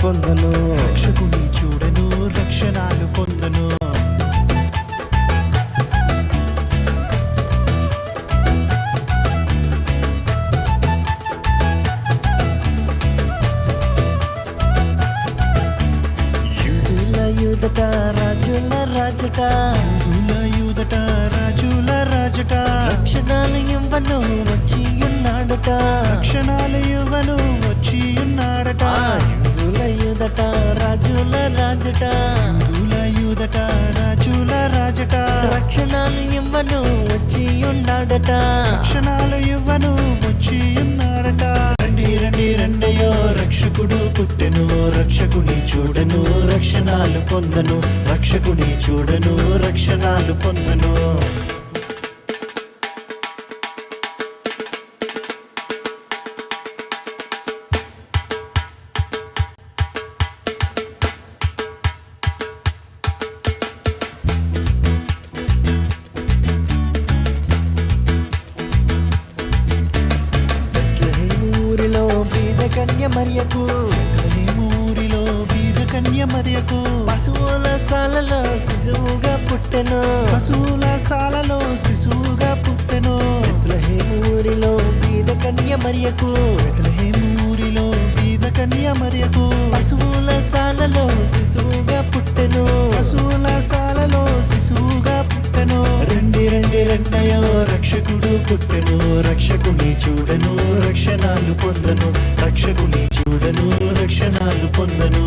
పొందను. రక్షకుని చూడను రక్షణాలు పొందను. యూదుట రాజుల రాజట, యూదుట రాజుల రాజట, రక్షణాలు ఇవ్వను వచ్చి ఉన్నాడట. రక్షణాలు ఇవ్వను వచ్చి ఉన్నాడట. యూదుట రాజుల రాజట, యూదుట రాజుల రాజట, రక్షణాలు ఇవ్వను వచ్చి ఉన్నాడట. రక్షణాలు ఇవ్వను వచ్చి ఉన్నాడట. రండి రండి రండయో రక్షకుడు పుట్టెను. రక్షకుని చూడను రక్షణాలు పొందను. రక్షకుని చూడను రక్షణాలు పొందను. ఊరిలో బీద కన్య మరియకు, ఊరిలో బీద కన్య మరియకు, పశువుల సాలలో శిశువుగా పుట్టెను. పశువుల సాలలో శిశువుగా పుట్టెను. ఊరిలో బీద కన్య మరియకు, ఊరిలో బీద కన్య మరియకు, పశువుల సాలలో శిశువుగా పుట్టెను. పశువుల సాలలో శిశువుగా పుట్టెను. రండి రండి రండయో రక్షకుడు పుట్టెను. రక్షకుని చూడను రక్షణాలు పొందను. రక్షకుని చూడను రక్షణాలు పొందను.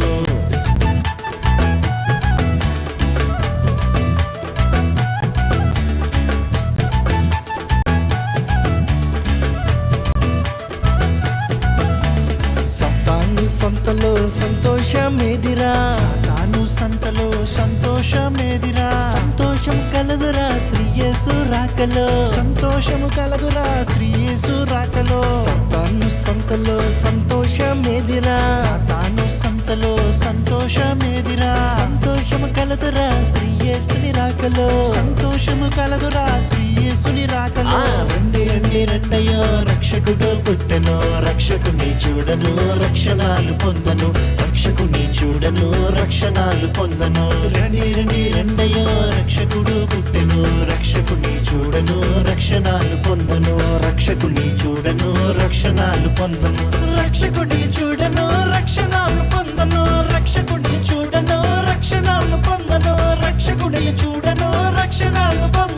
సంతలో సంతోషమేదిరా, సాతాను సంతలో సంతోషమేదిరా, సంతోషం కలదురా శ్రీ యేసు రాకలో. సంతోషము కలదురా శ్రీ యేసు రాకలో. సాతాను సంతలో సంతోషమేదిరా, సాతాను సంతలో సంతోషమేదిరా, సంతోషము కలదురా శ్రీ యేసుని రాకలో. సంతోషము కలదురా శ్రీ యేసుని రాకలో. రండి రండి రండయ్యో రక్షకుడు పుట్టెను. రక్షకుని చూడను రక్షణాలు పొందను. రక్షకుని చూడను రక్షణాలు పొందను. రండి రండి రండయ్యో రక్షకుడు పుట్టెను. రక్షకుని చూడను రక్షణాలు పొందను. రక్షకుని చూడను రక్షణాలు పొందను. రక్షకుని చూడను రక్షణాలు పొందను. రక్షకుని చూడను రక్షణాలు పొందను. రక్షకుని చూడను రక్షణాలు పొందను.